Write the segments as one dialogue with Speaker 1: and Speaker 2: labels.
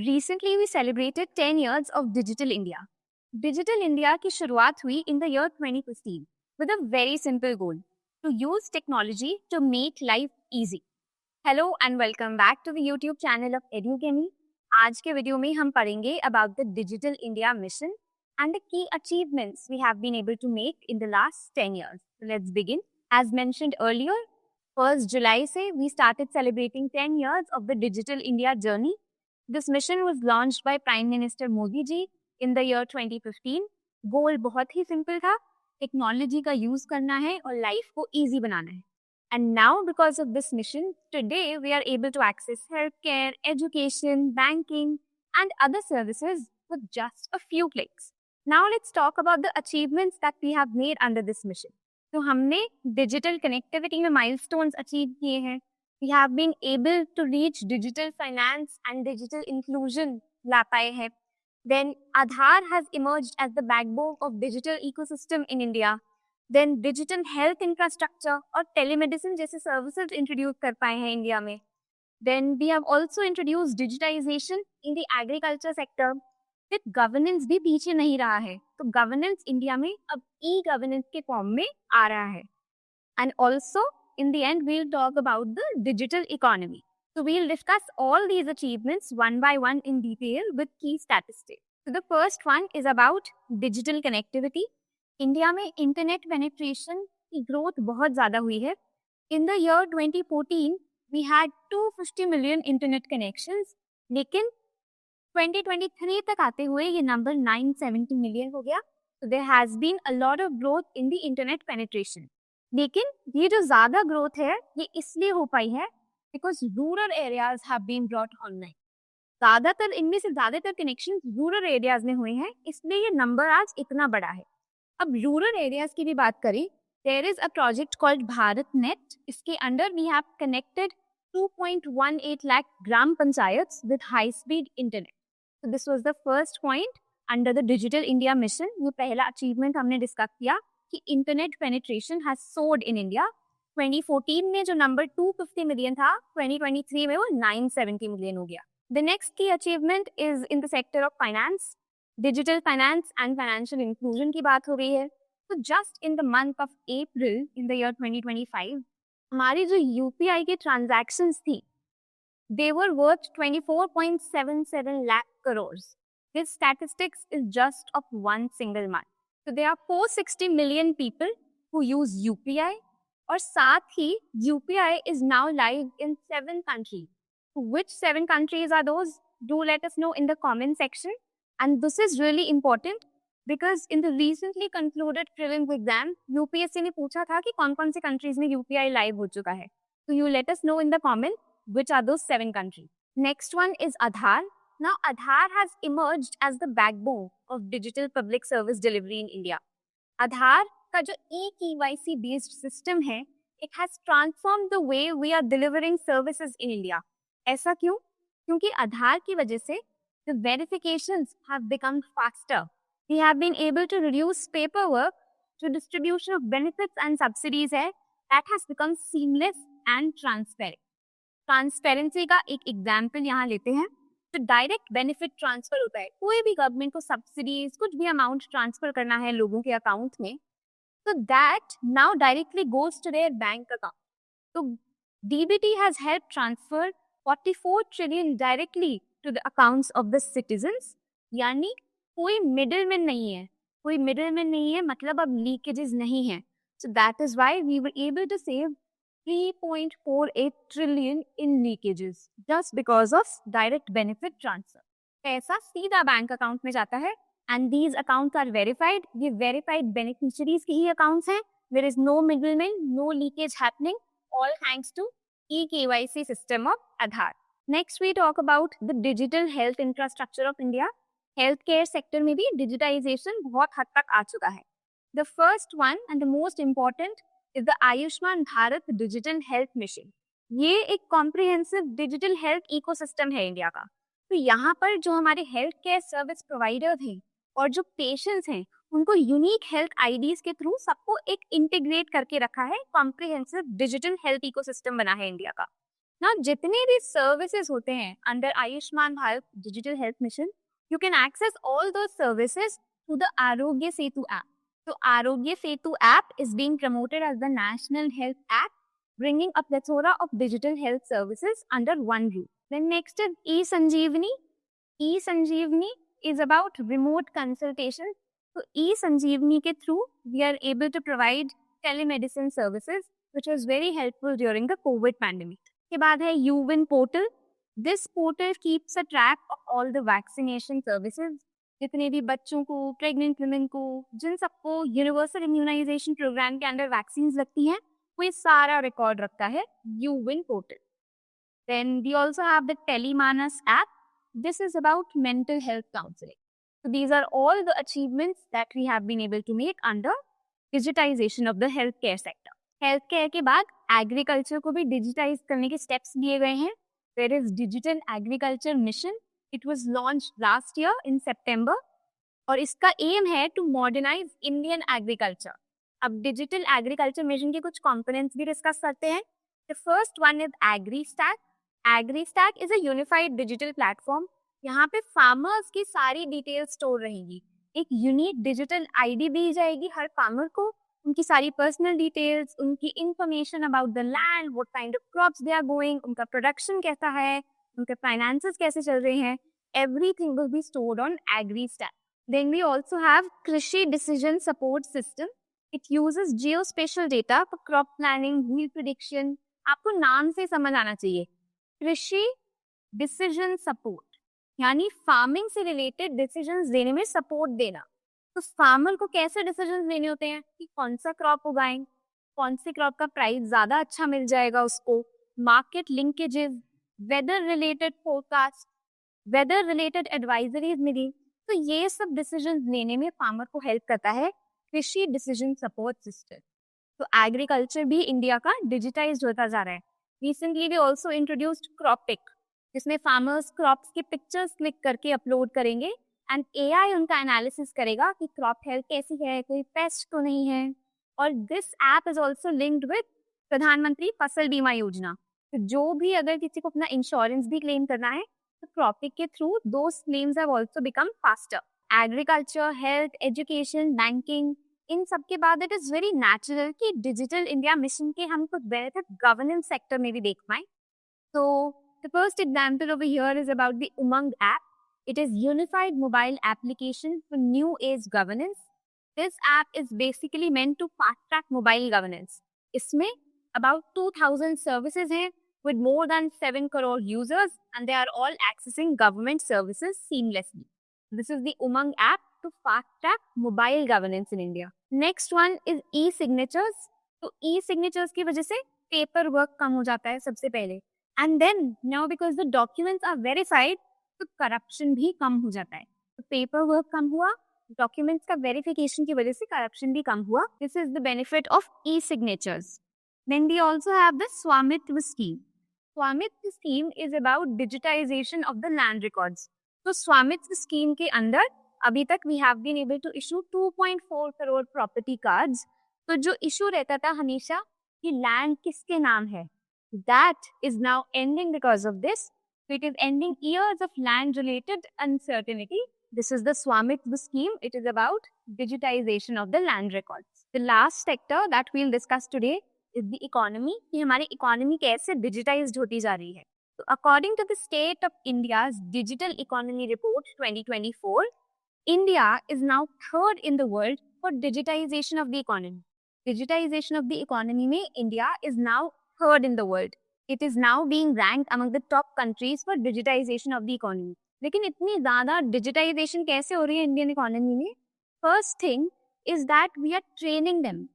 Speaker 1: Recently, we celebrated 10 years of Digital India. Digital India की शुरुआत हुई in the year 2015 with a very simple goal: to use technology to make life easy. Hello and welcome back to the YouTube channel of EduGammy. आज के video में हम पढ़ेंगे about the Digital India mission and the key achievements we have been able to make in the last 10 years. So let's begin. As mentioned earlier, 1st July से we started celebrating 10 years of the Digital India journey. This mission was launched by Prime Minister Modi ji in the year 2015. गोल बहुत ही simple था, technology का use करना है और life को easy बनाना है. And now, because of this mission, today we are able to access healthcare, education, banking, and other services with just a few clicks. Now let's talk about the achievements that we have made under this mission. तो हमने digital connectivity में milestones achieve किए हैं. We have been able to reach digital finance and digital inclusion ला पाए हैं. Then Aadhaar has emerged as the backbone of digital ecosystem in India. Then digital health infrastructure और telemedicine जैसे services introduce कर पाए हैं India में. Then we have also introduced digitization in the agriculture sector. With governance भी पीछे नहीं रहा है. तो governance इंडिया में अब e-governance के फॉर्म में आ रहा है. And also, in the end, we'll talk about the digital economy. So we'll discuss all these achievements one by one in detail with key statistics. So the first one is about digital connectivity. India में internet penetration की growth बहुत ज़्यादा हुई है. In the year 2014, we had 250 million internet connections, लेकिन 2023 तक आते हुए ये नंबर 970 million हो गया. So there has been a lot of growth in the internet penetration. लेकिन ये जो ज़्यादा ग्रोथ है ये इसलिए हो पाई है because rural areas have been brought online. ज़्यादातर इनमें से ज़्यादातर कनेक्शन रूरल एरियाज में हुए हैं, इसलिए ये नंबर आज इतना बड़ा है. अब रूरल एरियाज की भी बात करें, there is a project called Bharat net. इसके under we have connected 2.18 lakh gram panchayat with high speed internet. So this was the first point under the Digital India mission. ये पहला अचीवमेंट हमने डिस्कस किया कि internet penetration has sword in India. 2014 में जो number 250 million था, 2023 में वो 970 मिलियन हो गया. द नेक्स्ट की achievement is in the sector of finance. Digital finance and financial inclusion की बात हो रही है. तो just in the month of April in the year 2025 हमारी जो यूपीआई के ट्रांजैक्शंस थी, they were worth 24.77 lakh crores. This statistics is just of one single month. So there are 460 million people who use UPI, और साथ ही UPI is now live in 7 countries. Which 7 countries are those? Do let us know in the comment section. And this is really important because in the recently concluded prelims exam, UPSC ने पूछा था कि कौन-कौन से countries में UPI live हो चुका है. So you let us know in the comment which are those 7 countries. Next one is Aadhaar. Now, Aadhaar has emerged as the backbone of digital public service delivery in India. Aadhaar का जो e-KYC based system है, it has transformed the way we are delivering services in India. ऐसा क्यों? क्योंकि आधार की वजह से the verifications have become faster. We have been able to reduce paperwork to distribution of benefits and subsidies है, that has become seamless and transparent. Transparency का एक example यहाँ लेते हैं. तो डायरेक्ट बेनिफिट ट्रांसफर होता है, कोई भी गवर्नमेंट को सब्सिडीज कुछ भी अमाउंट ट्रांसफर करना है लोगों के अकाउंट में, तो that now directly goes to their bank account. तो DBT has help transfer 44 trillion directly to the accounts of the citizens. यानी कोई मिडिलमैन नहीं है, कोई मिडिलमैन नहीं है, मतलब अब लीकेजेस नहीं है. So that is why we were able to save 3.48 trillion in leakages just because of direct benefit transfer. पैसा सीधा बैंक अकाउंट में जाता है and these accounts are verified. ये verified beneficiaries के ही accounts हैं. There is no middleman, no leakage happening, all thanks to e-KYC system of Aadhaar. Next we talk about the digital health infrastructure of India. Healthcare sector में भी digitization बहुत हद तक आ चुका है. The first one and the most important is the Ayushman Bharat Digital Health mission. ये एक comprehensive digital health ecosystem है इंडिया का. तो यहाँ पर जो हमारे हेल्थ केयर सर्विस प्रोवाइडर्स हैं और जो पेशेंट्स हैं, उनको यूनिक हेल्थ आईडीज के थ्रू सबको एक इंटीग्रेट करके रखा है. कॉम्प्रिहेंसिव डिजिटल हेल्थ इकोसिस्टम बना है इंडिया का. ना जितने भी सर्विसेज होते हैं under Ayushman Bharat Digital Health Mission, you can access all those services through the Aarogya Setu app. So Arogya Setu app is being promoted as the national health app, bringing a plethora of digital health services under one roof. Then next is eSanjeevani. eSanjeevani is about remote consultation. So eSanjeevani ke through we are able to provide telemedicine services, which was very helpful during the COVID pandemic. के बाद है UWIN portal. This portal keeps a track of all the vaccination services. जितने भी बच्चों को, pregnant women को, जिन सबको यूनिवर्सल इम्यूनाइजेशन प्रोग्राम के अंडर वैक्सीन लगती हैं, वो ये सारा रिकॉर्ड रखता है UWIN portal. Then we also have the Tele MANAS app. This is about mental health counselling. So these are all the achievements that we have been able to make under digitization of the healthcare sector. Healthcare के बाद agriculture को भी digitise करने के steps लिए गए हैं. There is Digital Agriculture Mission. It was launched last year in September. और इसका एम है टू मॉडर्नाइज इंडियन एग्रीकल्चर. अब डिजिटल एग्रीकल्चर मिशन के कुछ कंपोनेंट्स भी डिस्कस करते हैं. The first one is AgriStack. AgriStack is a unified digital platform. यहाँ पे फार्मर्स की सारी डिटेल्स स्टोर रहेंगी. एक यूनिक डिजिटल आईडी दी जाएगी हर फार्मर को. उनकी सारी पर्सनल डिटेल्स, उनकी information about the land, what kind of crops they are growing, उनका प्रोडक्शन कैसा है, उनके फाइनेंसेस कैसे चल रहे हैं. Everything will be stored on AgriStack. Then we also have Krishi Decision Support System. It uses geospatial data for crop planning, yield prediction. आपको नाम से समझ आना चाहिए. कृषि डिसीजन सपोर्ट यानी फार्मिंग से रिलेटेड डिसीजंस देने में सपोर्ट देना. तो फार्मर को कैसे डिसीजंस लेने होते हैं कि कौन सा क्रॉप उगाएं, कौन सी क्रॉप का प्राइस ज्यादा अच्छा मिल जाएगा उसको, market linkages, weather related forecast, weather related advisories मिली. तो ये सब डिसीजन लेने में फार्मर को हेल्प करता है कृषि डिसीजन सपोर्ट सिस्टम. तो एग्रीकल्चर भी इंडिया का डिजिटाइज होता जा रहा है. रिसेंटली वी ऑल्सो इंट्रोड्यूस्ड क्रॉपिक, जिसमें फार्मर्स क्रॉप्स की पिक्चर्स क्लिक करके अपलोड करेंगे एंड एआई उनका एनालिसिस करेगा कि क्रॉप हेल्थ कैसी है, कोई पेस्ट तो नहीं है. और this app is also linked with प्रधानमंत्री फसल बीमा योजना. तो जो भी अगर किसी को अपना इंश्योरेंस भी क्लेम करना है, तो क्रॉपिक के through those claims have also become faster. Agriculture, health, education, banking, इन सब के बाद इट इज वेरी नेचुरल कि डिजिटल इंडिया मिशन के हम कुछ बेनिफिट गवर्नेंस सेक्टर में भी देख पाए. तो the first example over here is about the UMANG app. It is unified mobile application for new age governance. This app is basically meant to fast track mobile governance. इसमें about 2000 services हैं with more than 7 crore users, and they are all accessing government services seamlessly. This is the Umang app to fast-track mobile governance in India. Next one is e-signatures. तो e-signatures की वजह से paper work कम हो जाता है सबसे पहले. And then now because the documents are verified, तो करप्शन भी कम हो जाता है. तो पेपर वर्क कम हुआ, डॉक्यूमेंट्स का वेरिफिकेशन की वजह से करप्शन भी कम हुआ. This is the benefit of e-signatures. Then we also have the Swamitva scheme. Swamitva scheme is about digitisation of the land records. तो स्वामित्व स्कीम के अंदर अभी तक we have been able to issue 2.4 crore property cards. तो जो issue रहता था हमेशा कि लैंड किसके नाम है, that is now ending because of this. It is ending years of land related uncertainty. This is the Swamitva scheme. It is about digitisation of the land records. The last sector that we will discuss today is the economy, कि हमारी economy कैसे digitised होती जा रही है. तो according to the state of India's digital economy report 2024, India is now third in the world for digitisation of the economy. Digitisation of the economy में India is now third in the world. It is now being ranked among the top countries for digitisation of the economy. लेकिन इतनी ज्यादा digitisation कैसे हो रही है Indian economy में? First thing is that we are training them.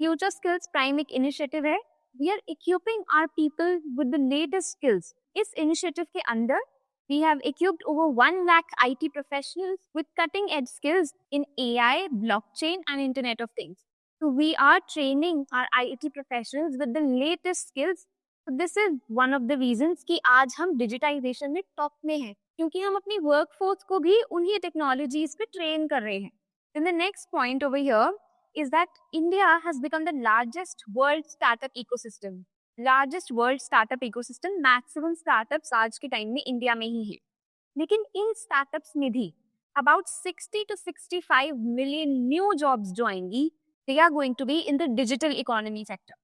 Speaker 1: Future Skills Prime एक initiative है. We are equipping our people with the latest skills. इस इनिशिएटिव के अंदर we have equipped over 1 lakh IT professionals with cutting edge skills in AI, blockchain and Internet of Things. So we are training our IT professionals with the latest skills. So this is one of the reasons कि आज हम digitisation में top में हैं, क्योंकि हम अपनी workforce को भी उन्हीं टेक्नोलॉजीज पे ट्रेन कर रहे हैं. Then the next point over here is that India has become the largest world startup ecosystem. Largest world startup ecosystem, maximum startups आज के टाइम में इंडिया में ही है। लेकिन इन स्टार्टअप्स में भी about 60 to 65 million new jobs जो आएंगी, they are going to be in the digital economy sector.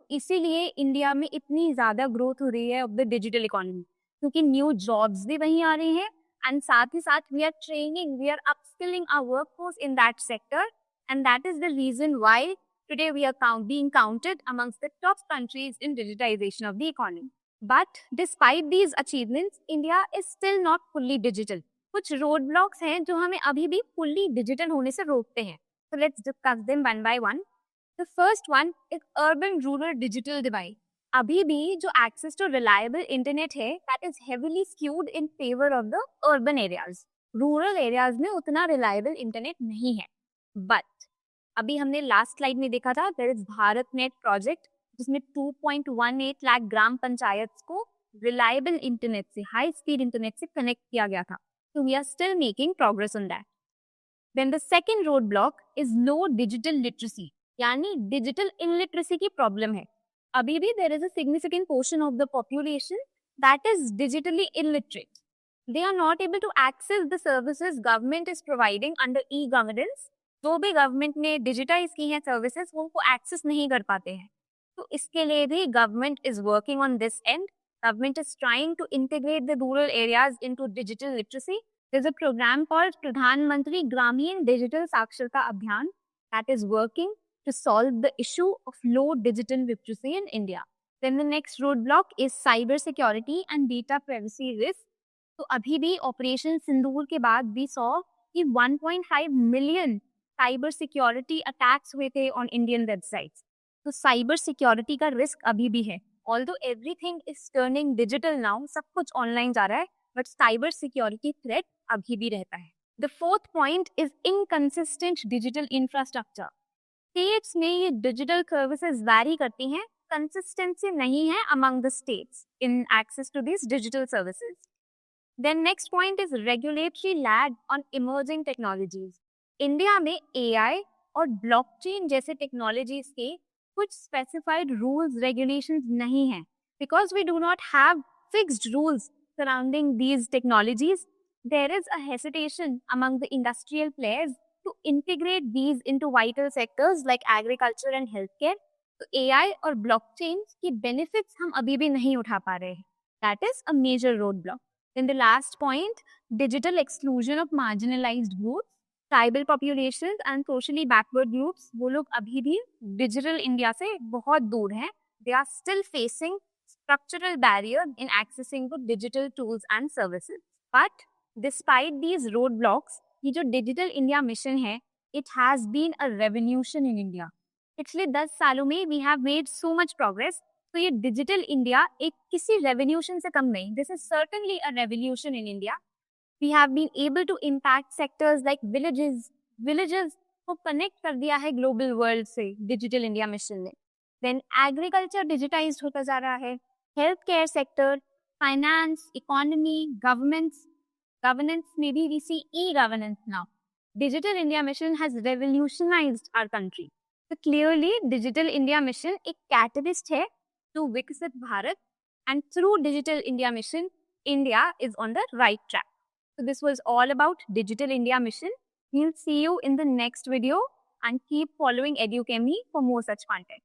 Speaker 1: इसीलिए इंडिया में इतनी ज्यादा ग्रोथ हो रही है ऑफ द डिजिटल इकोनॉमी, क्योंकि न्यू जॉब्स भी वहीं आ रही हैं एंड साथ ही साथ we are training, we are upskilling our workforce in that sector, and that is the reason why today we are being counted amongst the top countries in digitization of the economy. But despite these achievements, India is still not fully digital. कुछ road blocks हैं जो हमें अभी भी fully digital होने से रोकते हैं. So let's discuss them one by one. The first one is urban-rural digital divide. अभी भी जो access to reliable internet है, that is heavily skewed in favor of the urban areas. Rural areas में उतना reliable internet नहीं है. But अभी हमने लास्ट स्लाइड में देखा था, there is Bharat net project, जिसमें 2.18 लाख ग्राम पंचायत को रिलायबल इंटरनेट से, हाई स्पीड इंटरनेट से कनेक्ट किया गया था. So we are still making progress on that. Then the second roadblock is low digital literacy, यानी डिजिटल इलिटरेसी की प्रॉब्लम है. अभी भी there is a significant portion of the population that is digitally illiterate. They are not able to access the services government is providing under e-governance. जो भी government ने digitise की हैं सर्विसेज, वो उनको एक्सेस नहीं कर पाते हैं. तो इसके लिए भी government is working on this end. Government is trying to integrate the rural areas into digital literacy. There is a programme called Pradhan Mantri Gramin digital Saksharta Abhiyan that is working to solve the issue of low digital literacy in India. Then the next road block is cyber security and data privacy risk. तो अभी भी operation सिंदूर के बाद भी saw कि 1.5 million cyber security attacks हुए थे on Indian websites. तो साइबर सिक्योरिटी का रिस्क अभी भी है. Although everything is turning digital now, सब कुछ ऑनलाइन जा रहा है, बट साइबर सिक्योरिटी थ्रेट अभी भी रहता है. The fourth point is inconsistent digital infrastructure. States में ये डिजिटल सर्विसेज वैरी करती हैं, कंसिस्टेंसी नहीं है among the states in access to this digital services. Then next point is regulatory lag on emerging technologies. India में AI और blockchain जैसे technologies के कुछ स्पेसिफाइड रूल्स रेगुलेशंस नहीं हैं. Because we do not have fixed rules surrounding these technologies, there is a hesitation among the industrial players to integrate these into vital sectors like agriculture and health care. तो AI और blockchain key benefits हम अभी भी नहीं उठा पा रहे हैं. That is a major road block. Then the last point, digital exclusion of marginalised groups. Tribal population and socially backward groups, वो लोग अभी भी डिजिटल इंडिया से बहुत दूर हैं. They are still facing structural barrier in accessing to digital tools and services. But despite these road blocks, ये जो डिजिटल इंडिया मिशन है, it has been a revolution in India. पिछले 10 सालों में we have made so much progress. तो ये digital India एक किसी रेवोल्यूशन से कम नहीं. This is certainly a revolution in India. We have been able to impact sectors like villages. Villages को connect कर दिया है global world से digital India mission ने. Then agriculture digitized होता जा रहा है. Healthcare sector, finance, economy, governance में भी we see e-governance now. Digital India mission has revolutionized our country. So clearly digital India mission एक catalyst है to विकसित Bharat, and through digital India mission, India is on the right track. So this was all about Digital India Mission. We'll see you in the next video and keep following EduChemy for more such content.